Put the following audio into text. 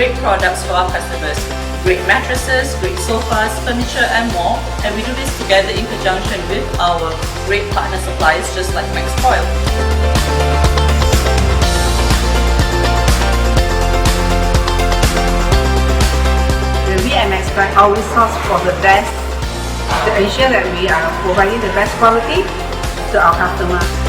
great products for our customers. Great mattresses, great sofas, furniture and more. And we do this together in conjunction with our great partner suppliers just like MaxCoil. We at MaxCoil always source for the best to ensure that we are providing the best quality to our customers.